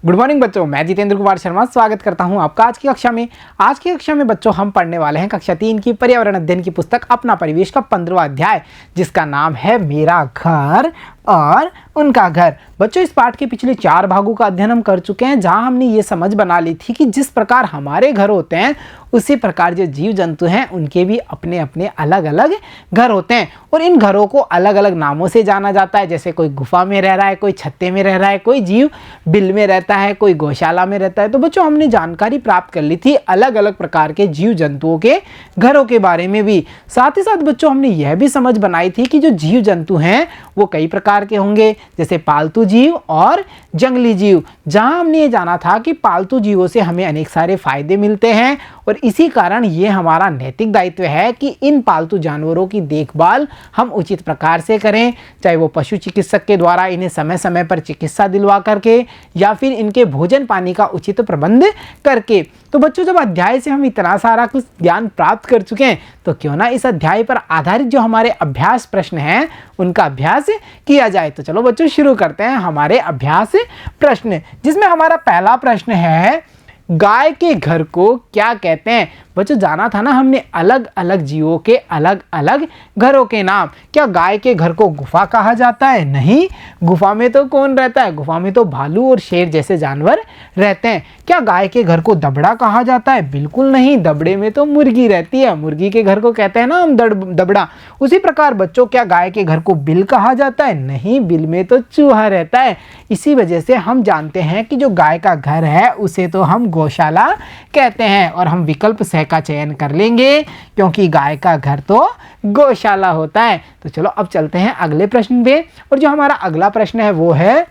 Good morning बच्चों, मैं जितेंद्र कुमार शर्मा स्वागत करता हूं आपका आज की कक्षा में। आज की कक्षा में बच्चों हम पढ़ने वाले हैं कक्षा 3 की पर्यावरण अध्ययन की पुस्तक अपना परिवेश का 15वां अध्याय, जिसका नाम है मेरा घर और उनका घर। बच्चों, इस पाठ के पिछले 4 भागों का अध्ययन हम कर चुके हैं, जहां हमने ये समझ बना ली थी कि जिस प्रकार हमारे घर होते हैं उसी प्रकार जो जीव जंतु हैं उनके भी अपने अपने अलग अलग घर होते हैं और इन घरों को अलग अलग नामों से जाना जाता है। जैसे कोई गुफा में रह रहा है, कोई छत्ते में रह रहा है, कोई जीव बिल में रहता है, कोई गौशाला में रहता है। तो बच्चों, हमने जानकारी प्राप्त कर ली थी अलग अलग प्रकार के जीव जंतुओं के घरों के बारे में भी। साथ ही साथ बच्चों, हमने यह भी समझ बनाई थी कि जो जीव जंतु हैं वो कई प्रकार के होंगे, जैसे पालतू जीव और जंगली जीव। जहां हमने ये जाना था कि पालतू जीवों से हमें अनेक सारे फायदे मिलते हैं और इसी कारण ये हमारा नैतिक दायित्व है कि इन पालतू जानवरों की देखभाल हम उचित प्रकार से करें, चाहे वो पशु चिकित्सक के द्वारा इन्हें समय समय पर चिकित्सा दिलवा करके या फिर इनके भोजन पानी का उचित प्रबंध करके। तो बच्चों, जब अध्याय से हम इतना सारा कुछ ज्ञान प्राप्त कर चुके हैं तो क्यों ना इस अध्याय पर आधारित जो हमारे अभ्यास प्रश्न हैं उनका अभ्यास किया जाए। तो चलो बच्चों, शुरू करते हैं हमारे अभ्यास प्रश्न, जिसमें हमारा पहला प्रश्न है गाय के घर को क्या कहते हैं। बच्चों, जाना था ना हमने अलग अलग जीवों के अलग अलग घरों के नाम। क्या गाय के घर को गुफा कहा जाता है? नहीं, गुफा में तो कौन रहता है, गुफा में तो भालू और शेर जैसे जानवर रहते हैं। क्या गाय के घर को दबड़ा कहा जाता है? बिल्कुल नहीं, दबड़े में तो मुर्गी रहती है, मुर्गी के घर को कहते हैं ना हम दबड़ा। उसी प्रकार बच्चों, क्या गाय के घर को बिल कहा जाता है? नहीं, बिल में तो चूहा रहता है। इसी वजह से हम जानते हैं कि जो गाय का घर है उसे तो हम गौशाला कहते हैं और हम विकल्प का चयन कर लेंगे क्योंकि गाय का घर तो गौशाला होता है। तो चलो अब चलते हैं अगले प्रश्न पे, और जो हमारा अगला प्रश्न है वो है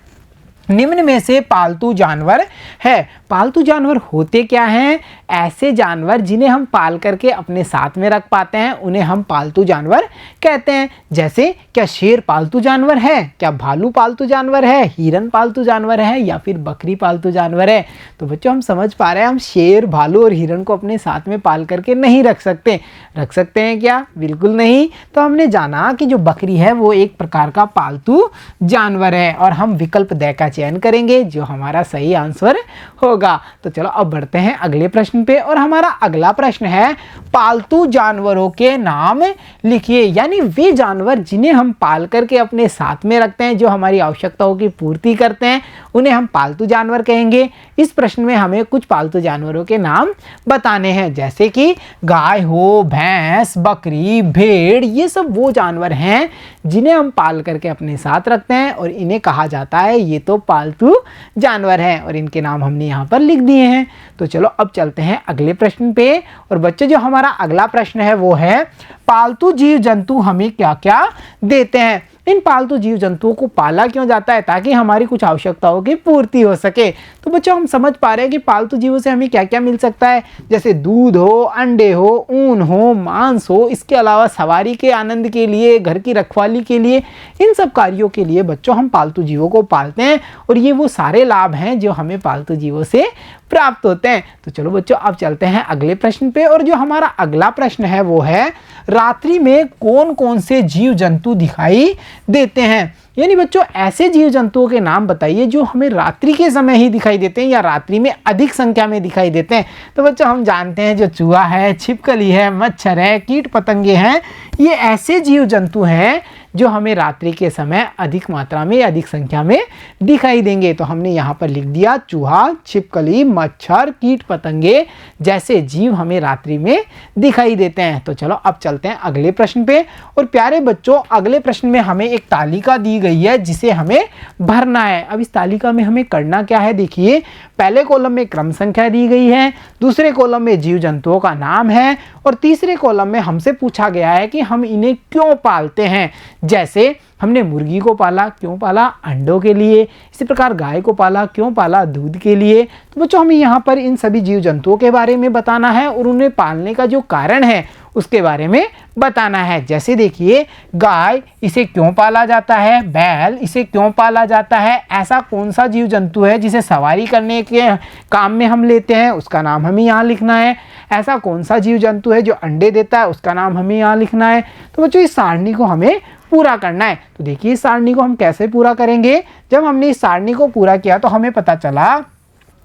निम्न में से पालतू जानवर है। पालतू जानवर होते क्या हैं? ऐसे जानवर जिन्हें हम पाल करके अपने साथ में रख पाते हैं उन्हें हम पालतू जानवर कहते हैं। जैसे क्या शेर पालतू जानवर है? क्या भालू पालतू जानवर है? हिरन पालतू जानवर है या फिर बकरी पालतू जानवर है? तो बच्चों, हम समझ पा रहे हैं हम शेर, भालू और हिरन को अपने साथ में पाल करके नहीं रख सकते। रख सकते हैं क्या? बिल्कुल नहीं। तो हमने जाना कि जो बकरी है वो एक प्रकार का पालतू जानवर है और हम विकल्प द का चयन करेंगे जो हमारा सही आंसर होगा। तो चलो अब बढ़ते हैं अगले प्रश्न पे, और हमारा अगला प्रश्न है पालतू जानवरों के नाम लिखिए। यानी वे जानवर जिन्हें हम पाल करके अपने साथ में रखते हैं, जो हमारी आवश्यकताओं की पूर्ति करते हैं, उन्हें हम पालतू जानवर कहेंगे। इस प्रश्न में हमें कुछ पालतू जानवरों के नाम बताने हैं, जैसे कि गाय हो, भैंस, बकरी, भेड़, ये सब वो जानवर हैं जिन्हें हम पाल करके अपने साथ रखते हैं और इन्हें कहा जाता है ये तो पालतू जानवर हैं और इनके नाम हमने यहाँ पर लिख दिए हैं। तो चलो अब चलते हैं अगले प्रश्न पे, और बच्चों जो हमारा अगला प्रश्न है वो है पालतू जीव जंतु हमें क्या क्या देते हैं। इन पालतू जीव जंतुओं को पाला क्यों जाता है? ताकि हमारी कुछ आवश्यकताओं की पूर्ति हो सके। तो बच्चों, हम समझ पा रहे हैं कि पालतू जीवों से हमें क्या क्या मिल सकता है, जैसे दूध हो, अंडे हो, ऊन हो, मांस हो, इसके अलावा सवारी के आनंद के लिए, घर की रखवाली के लिए, इन सब कार्यों के लिए बच्चों हम पालतू जीवों को पालते हैं और ये वो सारे लाभ हैं जो हमें पालतू जीवों से प्राप्त होते हैं। तो चलो बच्चों, अब चलते हैं अगले प्रश्न पे, और जो हमारा अगला प्रश्न है वो है रात्रि में कौन कौन से जीव जंतु दिखाई देते हैं। यानी बच्चों, ऐसे जीव जंतुओं के नाम बताइए जो हमें रात्रि के समय ही दिखाई देते हैं या रात्रि में अधिक संख्या में दिखाई देते हैं। तो बच्चों, हम जानते हैं जो चूहा है, छिपकली है, मच्छर है, कीट पतंगे हैं, ये ऐसे जीव जंतु हैं जो हमें रात्रि के समय अधिक मात्रा में, अधिक संख्या में दिखाई देंगे। तो हमने यहाँ पर लिख दिया चूहा, छिपकली, मच्छर, कीट पतंगे जैसे जीव हमें रात्रि में दिखाई देते हैं। तो चलो अब चलते हैं अगले प्रश्न पे, और प्यारे बच्चों अगले प्रश्न में हमें एक तालिका दी गई है जिसे हमें भरना है। अब इस तालिका में हमें करना क्या है, देखिए पहले कॉलम में क्रम संख्या दी गई है, दूसरे कॉलम में जीव जंतुओं का नाम है और तीसरे कॉलम में हमसे पूछा गया है कि हम इन्हें क्यों पालते हैं। जैसे हमने मुर्गी को पाला, क्यों पाला? अंडों के लिए। इसी प्रकार गाय को पाला, क्यों पाला? दूध के लिए। तो बच्चों, हमें यहाँ पर इन सभी जीव जंतुओं के बारे में बताना है और उन्हें पालने का जो कारण है उसके बारे में बताना है। जैसे देखिए, गाय, इसे क्यों पाला जाता है? बैल, इसे क्यों पाला जाता है? ऐसा कौन सा जीव जंतु है जिसे सवारी करने के काम में हम लेते हैं, उसका नाम हमें यहाँ लिखना है। ऐसा कौन सा जीव जंतु है जो अंडे देता है, उसका नाम हमें यहाँ लिखना है। तो बच्चों, इस सारणी को हमें पूरा करना है। तो देखिए, इस सारणी को हम कैसे पूरा करेंगे। जब हमने इस सारणी को पूरा किया तो हमें पता चला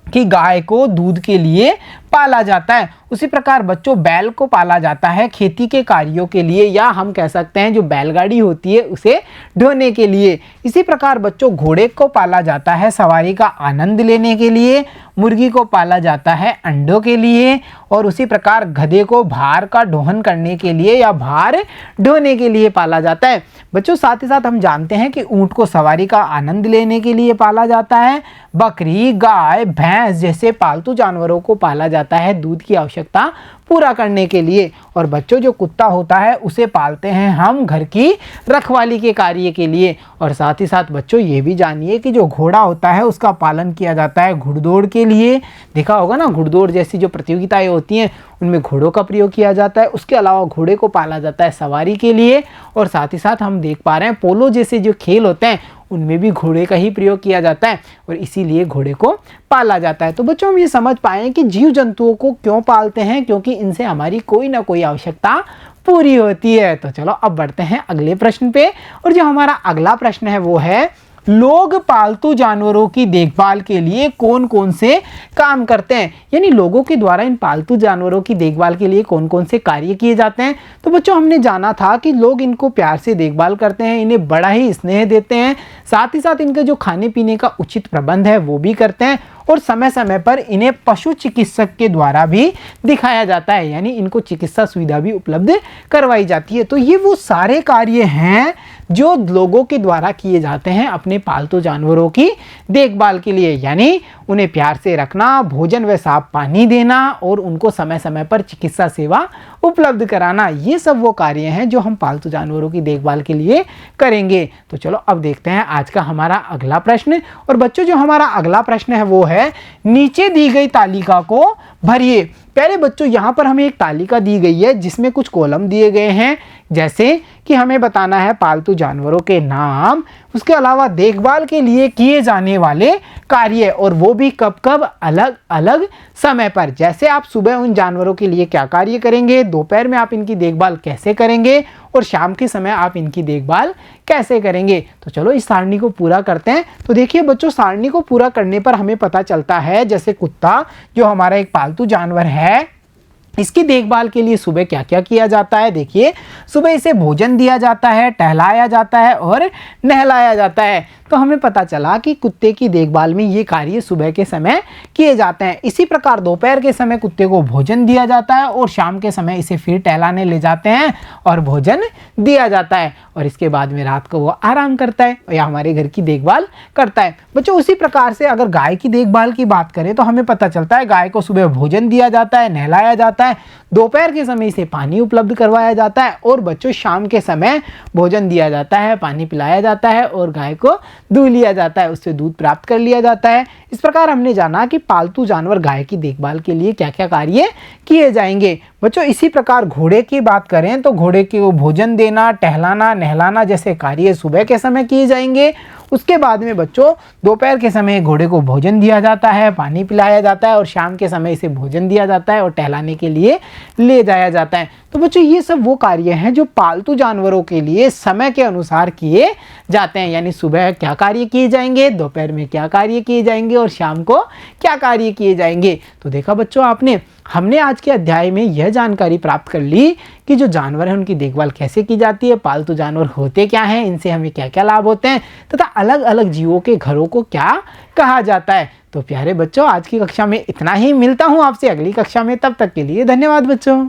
कि गाय को दूध के लिए पाला जाता है, उसी प्रकार बच्चों बैल को पाला जाता है खेती के कार्यों के लिए, या हम कह सकते हैं जो बैलगाड़ी होती है उसे ढोने के लिए। इसी प्रकार बच्चों घोड़े को पाला जाता है सवारी का आनंद लेने के लिए, मुर्गी को पाला जाता है अंडों के लिए, और उसी प्रकार गधे को भार का दोहन करने के लिए या भार ढोने के लिए पाला जाता है। बच्चों साथ ही साथ हम जानते हैं कि ऊंट को सवारी का आनंद लेने के लिए पाला जाता है। बकरी, गाय, भैंस जैसे पालतू जानवरों को पाला जाता है दूध की आवश्यकता पूरा करने के लिए। और बच्चों जो कुत्ता होता है उसे पालते हैं हम घर की रखवाली के कार्य के लिए। और साथ ही साथ बच्चों ये भी जानिए कि जो घोड़ा होता है उसका पालन किया जाता है घुड़दौड़ के लिए। देखा होगा ना, घुड़दौड़ जैसी जो प्रतियोगिताएं होती हैं उनमें घोड़ों का प्रयोग किया जाता है। उसके अलावा घोड़े को पाला जाता है सवारी के लिए। और साथ ही साथ हम देख पा रहे हैं पोलो जैसे जो खेल होते हैं उनमें भी घोड़े का ही प्रयोग किया जाता है और इसीलिए घोड़े को पाला जाता है। तो बच्चों हम ये समझ पाए कि जीव जंतुओं को क्यों पालते हैं, क्योंकि इनसे हमारी कोई ना कोई आवश्यकता पूरी होती है। तो चलो अब बढ़ते हैं अगले प्रश्न पे। और जो हमारा अगला प्रश्न है वो है, लोग पालतू जानवरों की देखभाल के लिए कौन कौन से काम करते हैं, यानी लोगों के द्वारा इन पालतू जानवरों की देखभाल के लिए कौन कौन से कार्य किए जाते हैं। तो बच्चों हमने जाना था कि लोग इनको प्यार से देखभाल करते हैं, इन्हें बड़ा ही स्नेह देते हैं, साथ ही साथ इनके जो खाने पीने का उचित प्रबंध है वो भी करते हैं, और समय समय पर इन्हें पशु चिकित्सक के द्वारा भी दिखाया जाता है, यानी इनको चिकित्सा सुविधा भी उपलब्ध करवाई जाती है। तो ये वो सारे कार्य हैं जो लोगों के द्वारा किए जाते हैं अपने पालतू जानवरों की देखभाल के लिए, यानी उन्हें प्यार से रखना, भोजन व साफ पानी देना और उनको समय समय पर चिकित्सा सेवा उपलब्ध कराना। ये सब वो कार्य हैं जो हम पालतू जानवरों की देखभाल के लिए करेंगे। तो चलो अब देखते हैं आज का हमारा अगला प्रश्न। और बच्चों जो हमारा अगला प्रश्न है वो है, नीचे दी गई तालिका को भरिए। पहले बच्चों यहाँ पर हमें एक तालिका दी गई है जिसमें कुछ कॉलम दिए गए हैं, जैसे कि हमें बताना है पालतू जानवरों के नाम, उसके अलावा देखभाल के लिए किए जाने वाले कार्य, और वो भी कब कब अलग अलग समय पर। जैसे आप सुबह उन जानवरों के लिए क्या कार्य करेंगे, दोपहर में आप इनकी देखभाल कैसे करेंगे, और शाम के समय आप इनकी देखभाल कैसे करेंगे। तो चलो इस सारणी को पूरा करते हैं। तो देखिए बच्चों, सारणी को पूरा करने पर हमें पता चलता है, जैसे कुत्ता जो हमारा एक पालतू जानवर है, इसकी देखभाल के लिए सुबह क्या क्या किया जाता है। देखिए सुबह इसे भोजन दिया जाता है, टहलाया जाता है और नहलाया जाता है। तो हमें पता चला कि कुत्ते की देखभाल में ये कार्य सुबह के समय किए जाते हैं। इसी प्रकार दोपहर के समय कुत्ते को भोजन दिया जाता है और शाम के समय इसे फिर टहलाने ले जाते हैं और भोजन दिया जाता है, और इसके बाद में रात को वो आराम करता है या हमारे घर की देखभाल करता है। बच्चों उसी प्रकार से अगर गाय की देखभाल की बात करें तो हमें पता चलता है गाय को सुबह भोजन दिया जाता है, नहलाया जाता है, दोपहर के समय इसे पानी उपलब्ध करवाया जाता है, और बच्चों शाम के समय भोजन दिया जाता है, पानी पिलाया जाता है और गाय को दूध लिया जाता है, उससे दूध प्राप्त कर लिया जाता है। इस प्रकार हमने जाना कि पालतू जानवर गाय की देखभाल के लिए क्या क्या कार्य किए जाएंगे। बच्चों इसी प्रकार घोड़े की बात करें तो घोड़े को भोजन देना, टहलाना, नहलाना जैसे कार्य सुबह के समय किए जाएंगे। उसके बाद में बच्चों दोपहर के समय घोड़े को भोजन दिया जाता है, पानी पिलाया जाता है, और शाम के समय इसे भोजन दिया जाता है और टहलाने के लिए ले जाया जाता है। तो बच्चों ये सब वो कार्य हैं जो पालतू जानवरों के लिए समय के अनुसार किए जाते हैं, यानी सुबह क्या कार्य किए जाएंगे, दोपहर में क्या कार्य किए जाएंगे और शाम को क्या कार्य किए जाएंगे। तो देखा बच्चों हमने आज के अध्याय में यह जानकारी प्राप्त कर ली कि जो जानवर हैं उनकी देखभाल कैसे की जाती है, पालतू जानवर होते क्या हैं, इनसे हमें क्या क्या लाभ होते हैं, तथा अलग अलग जीवों के घरों को क्या कहा जाता है। तो प्यारे बच्चों आज की कक्षा में इतना ही, मिलता हूं आपसे अगली कक्षा में, तब तक के लिए धन्यवाद बच्चों।